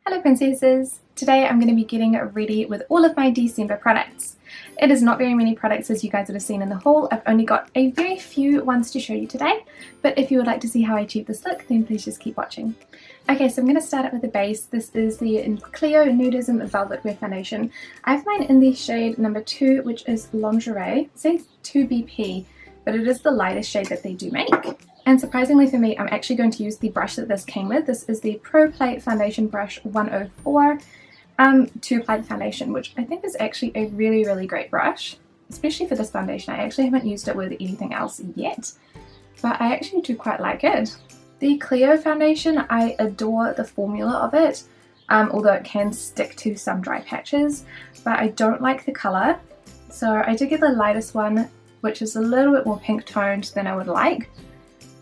Hello princesses! Today I'm going to be getting ready with all of my December products. It is not very many products as you guys would have seen in the haul. I've only got a very few ones to show you today, but if you would like to see how I achieve this look, then please just keep watching. Okay, so I'm going to start out with the base. This is the Clio Nudism Velvetwear Foundation. I have mine in the shade number 2, which is Lingerie. It says 2BP, but it is the lightest shade that they do make. And surprisingly for me, I'm actually going to use the brush that this came with. This is the Pro Play Foundation Brush 104 to apply the foundation, which I think is actually a really great brush, especially for this foundation. I actually haven't used it with anything else yet, but I actually do quite like it. The Clio foundation, I adore the formula of it, although it can stick to some dry patches, but I don't like the colour. So I did get the lightest one, which is a little bit more pink toned than I would like.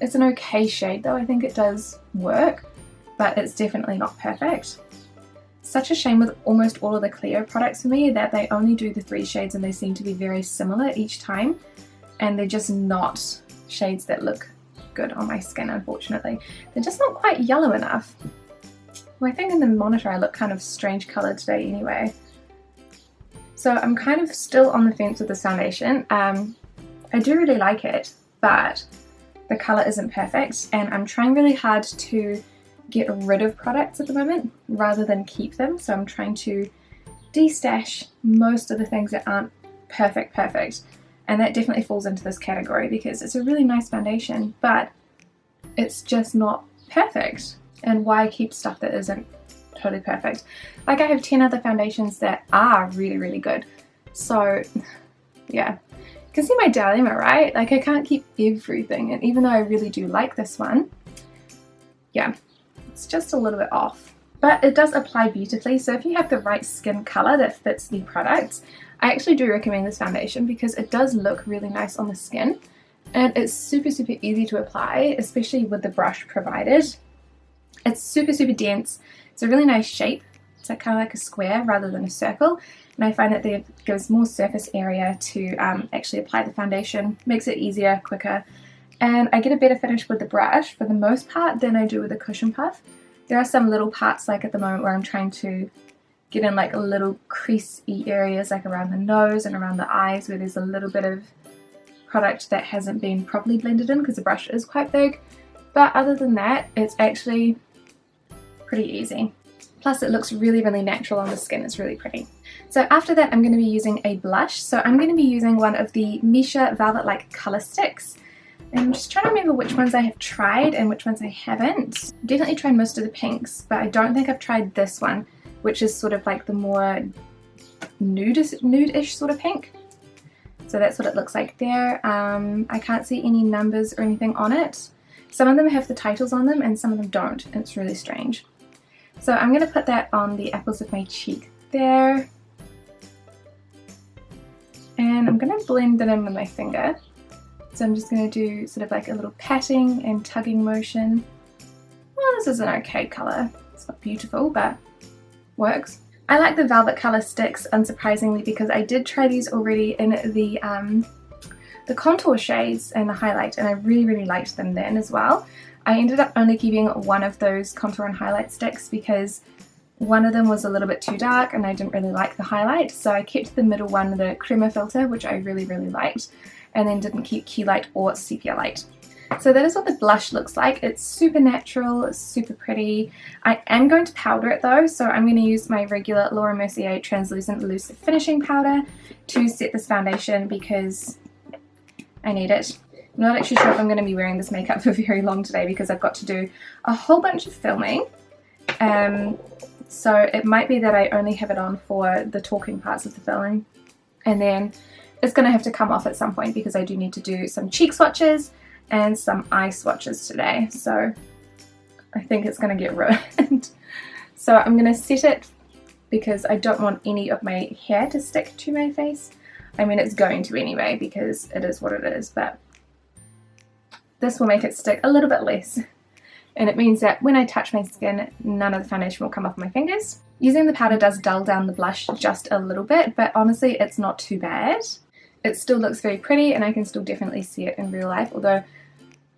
It's an okay shade though, I think it does work, but it's definitely not perfect. Such a shame with almost all of the Clio products for me that they only do the 3 shades and they seem to be very similar each time, and they're just not shades that look good on my skin, unfortunately. They're just not quite yellow enough. Well, I think in the monitor I look kind of strange coloured today anyway. So I'm kind of still on the fence with this foundation. I do really like it, but the colour isn't perfect, and I'm trying really hard to get rid of products at the moment rather than keep them. So I'm trying to de-stash most of the things that aren't perfect, and that definitely falls into this category because it's a really nice foundation, but it's just not perfect. And why keep stuff that isn't totally perfect? Like, I have 10 other foundations that are really good. So yeah, you can see my dilemma, right? Like, I can't keep everything, and even though I really do like this one, yeah, it's just a little bit off. But it does apply beautifully, so if you have the right skin colour that fits the products, I actually do recommend this foundation because it does look really nice on the skin, and it's super easy to apply, especially with the brush provided. It's super dense. It's a really nice shape. It's like kind of like a square rather than a circle, and I find that it gives more surface area to actually apply the foundation. Makes it easier, quicker, and I get a better finish with the brush for the most part than I do with a cushion puff. There are some little parts, like at the moment, where I'm trying to get in like a little creasey areas, like around the nose and around the eyes, where there's a little bit of product that hasn't been properly blended in because the brush is quite big. But other than that, it's actually pretty easy. Plus it looks really natural on the skin. It's really pretty. So after that, I'm going to be using a blush. So I'm going to be using one of the Missha Velvet Like Colour Sticks. I'm just trying to remember which ones I have tried and which ones I haven't. Definitely tried most of the pinks, but I don't think I've tried this one, which is sort of like the more nude-ish sort of pink. So that's what it looks like there. I can't see any numbers or anything on it. Some of them have the titles on them and some of them don't, and it's really strange. So I'm going to put that on the apples of my cheek there. And I'm going to blend it in with my finger. So I'm just going to do sort of like a little patting and tugging motion. Well, this is an okay colour. It's not beautiful, but works. I like the Velvet Colour Sticks, unsurprisingly, because I did try these already in the contour shades and the highlight, and I really liked them then as well. I ended up only keeping one of those contour and highlight sticks because one of them was a little bit too dark and I didn't really like the highlight, so I kept the middle one, the Crema filter, which I really liked, and then didn't keep Key Light or Sepia Light. So that is what the blush looks like. It's super natural, it's super pretty. I am going to powder it though, so I'm going to use my regular Laura Mercier Translucent Loose Finishing Powder to set this foundation because I need it. I'm not actually sure if I'm going to be wearing this makeup for very long today because I've got to do a whole bunch of filming. So it might be that I only have it on for the talking parts of the filming, and then it's going to have to come off at some point because I do need to do some cheek swatches and some eye swatches today. So I think it's going to get ruined. So I'm going to set it because I don't want any of my hair to stick to my face. I mean, it's going to anyway because it is what it is, but this will make it stick a little bit less. And it means that when I touch my skin, none of the foundation will come off my fingers. Using the powder does dull down the blush just a little bit, but honestly it's not too bad. It still looks very pretty and I can still definitely see it in real life, although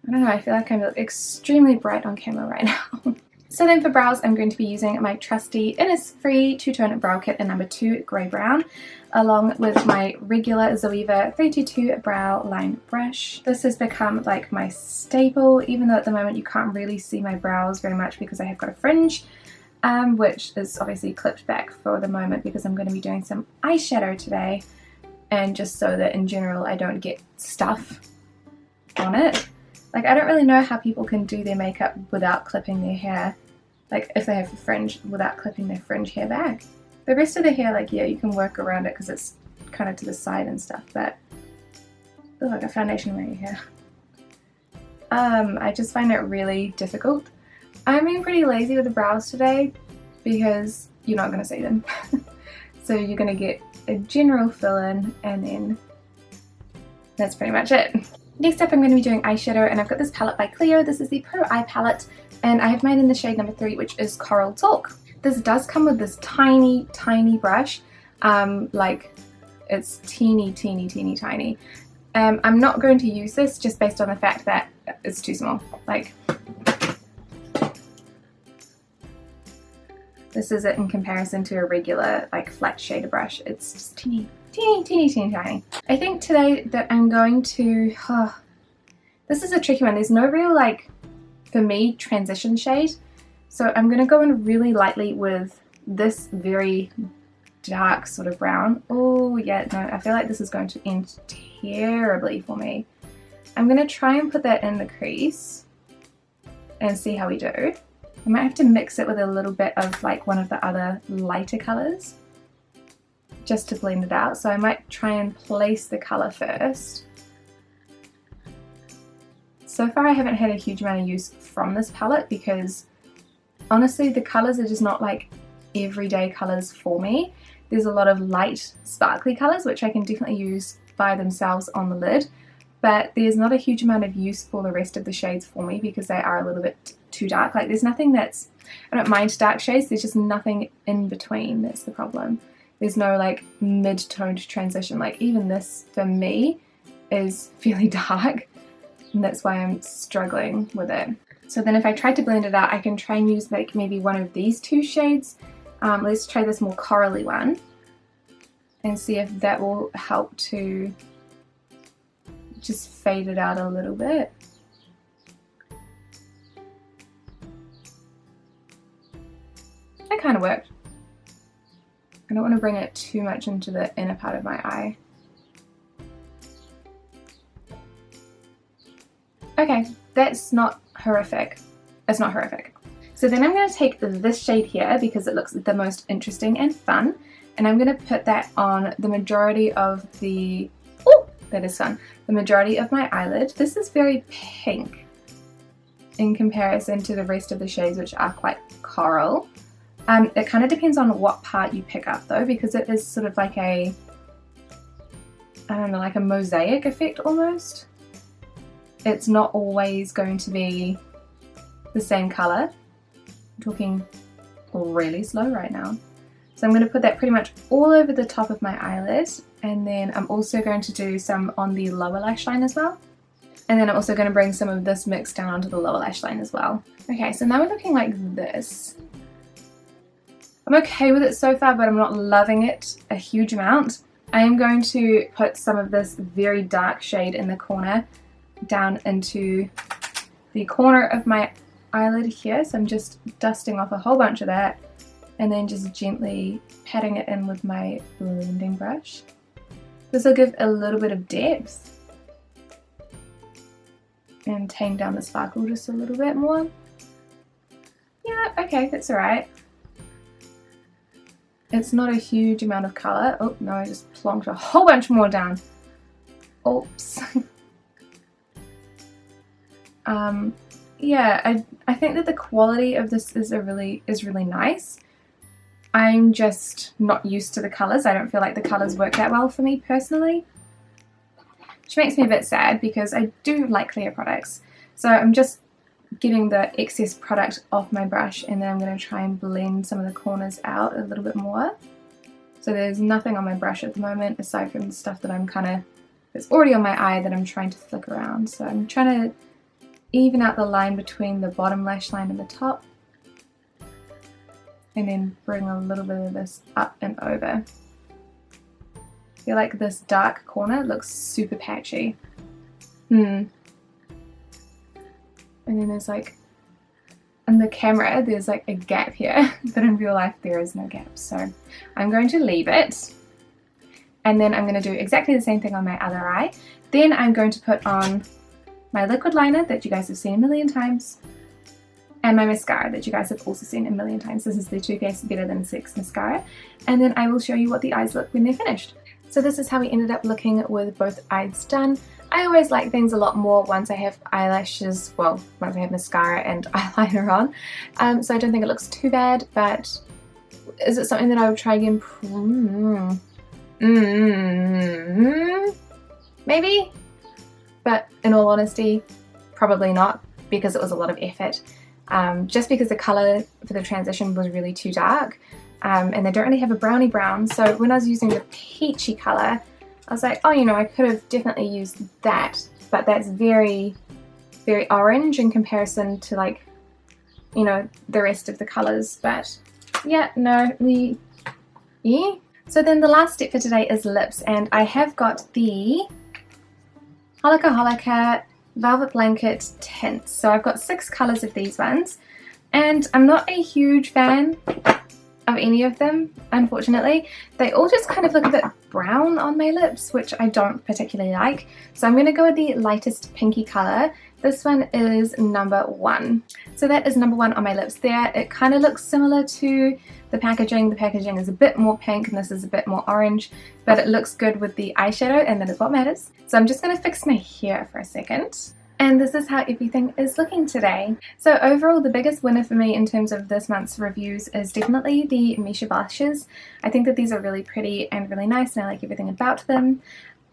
I don't know, I feel like I look extremely bright on camera right now. So then for brows, I'm going to be using my trusty Innisfree two-tone brow kit in number 2 grey brown, along with my regular Zoeva 322 brow line brush. This has become like my staple, even though at the moment you can't really see my brows very much because I have got a fringe, which is obviously clipped back for the moment because I'm going to be doing some eyeshadow today, and just so that in general I don't get stuff on it. Like, I don't really know how people can do their makeup without clipping their hair, like if they have a fringe, without clipping their fringe hair back. The rest of the hair, like, yeah, you can work around it because it's kind of to the side and stuff, but oh, I got foundation in my hair. I just find it really difficult. I'm being pretty lazy with the brows today because you're not going to see them. So you're going to get a general fill-in and then that's pretty much it. Next up I'm going to be doing eyeshadow, and I've got this palette by Clio. This is the Pro Eye Palette, and I have mine in the shade number 3, which is Coral Talk. This does come with this tiny brush, like it's teeny tiny. I'm not going to use this just based on the fact that it's too small. Like, this is it in comparison to a regular like flat shader brush. It's just teeny tiny. I think today that I'm going to, this is a tricky one. There's no real, like, for me, transition shade. So I'm going to go in really lightly with this very dark sort of brown. Oh yeah, no, I feel like this is going to end terribly for me. I'm going to try and put that in the crease and see how we do. I might have to mix it with a little bit of like one of the other lighter colours just to blend it out. So I might try and place the colour first. So far I haven't had a huge amount of use from this palette because honestly the colours are just not like everyday colours for me. There's a lot of light sparkly colours which I can definitely use by themselves on the lid, but there's not a huge amount of use for the rest of the shades for me because they are a little bit too dark. Like, there's nothing that's, I don't mind dark shades, there's just nothing in between. That's the problem. There's no like mid-toned transition. Like, even this for me is fairly dark, and that's why I'm struggling with it. So then if I try to blend it out, I can try and use like maybe one of these two shades. Let's try this more corally one and see if that will help to just fade it out a little bit. That kind of worked. I don't want to bring it too much into the inner part of my eye. Okay, that's not horrific. It's not horrific. So then I'm going to take this shade here because it looks the most interesting and fun, and I'm going to put that on the majority of the, oh, that is fun, the majority of my eyelid. This is very pink in comparison to the rest of the shades, which are quite coral. It kind of depends on what part you pick up though, because it is sort of like a, I don't know, like a mosaic effect almost. It's not always going to be the same colour. I'm talking really slow right now. So I'm going to put that pretty much all over the top of my eyelid, and then I'm also going to do some on the lower lash line as well. And then I'm also going to bring some of this mix down onto the lower lash line as well. Okay, so now we're looking like this. I'm okay with it so far, but I'm not loving it a huge amount. I am going to put some of this very dark shade in the corner down into the corner of my eyelid here. So I'm just dusting off a whole bunch of that and then just gently patting it in with my blending brush. This will give a little bit of depth and tame down the sparkle just a little bit more. Yeah, okay, that's alright. It's not a huge amount of colour. Oh no, I just plonked a whole bunch more down. Oops. Yeah, I think that the quality of this is really nice. I'm just not used to the colours. I don't feel like the colours work that well for me personally, which makes me a bit sad because I do like Clio products. So I'm just getting the excess product off my brush, and then I'm going to try and blend some of the corners out a little bit more. So there's nothing on my brush at the moment aside from the stuff that that's already on my eye that I'm trying to flick around. So I'm trying to even out the line between the bottom lash line and the top. and then bring a little bit of this up and over. I feel like this dark corner looks super patchy. And then there's like, in the camera there's like a gap here, but in real life there is no gap. So I'm going to leave it, and then I'm going to do exactly the same thing on my other eye. Then I'm going to put on my liquid liner that you guys have seen a million times, and my mascara that you guys have also seen a million times. This is the Too Faced Better Than Sex mascara, and then I will show you what the eyes look when they're finished. So this is how we ended up looking with both eyes done. I always like things a lot more once I have eyelashes, well, once I have mascara and eyeliner on. So I don't think it looks too bad, but is it something that I would try again? Maybe? But in all honesty, probably not, because it was a lot of effort. Just because the colour for the transition was really too dark, and they don't really have a brownie brown. So when I was using the peachy colour, I was like, oh, you know, I could have definitely used that, but that's very, very orange in comparison to, like, you know, the rest of the colours. But yeah, no, yeah. So then the last step for today is lips, and I have got the Holika Velvet Blanket Tint. So I've got 6 colours of these ones, and I'm not a huge fan of any of them, unfortunately. They all just kind of look a bit brown on my lips, which I don't particularly like. So I'm going to go with the lightest pinky colour. This one is number 1. So that is number 1 on my lips there. It kind of looks similar to the packaging. The packaging is a bit more pink and this is a bit more orange, but it looks good with the eyeshadow, and that is what matters. So I'm just going to fix my hair for a second. And this is how everything is looking today. So overall, the biggest winner for me in terms of this month's reviews is definitely the Missha blushes. I think that these are really pretty and really nice, and I like everything about them.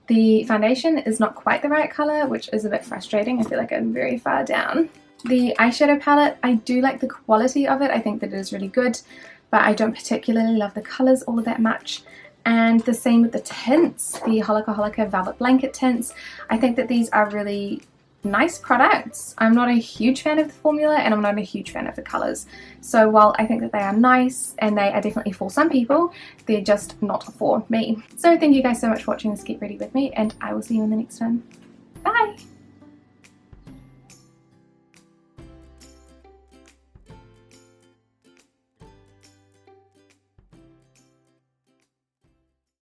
The foundation is not quite the right colour, which is a bit frustrating. I feel like I'm very far down. The eyeshadow palette, I do like the quality of it. I think that it is really good, but I don't particularly love the colours all that much. And the same with the tints, the Holika Velvet Blanket tints. I think that these are really nice products. I'm not a huge fan of the formula, and I'm not a huge fan of the colours. So while I think that they are nice and they are definitely for some people, they're just not for me. So thank you guys so much for watching this Get Ready with me, and I will see you in the next one.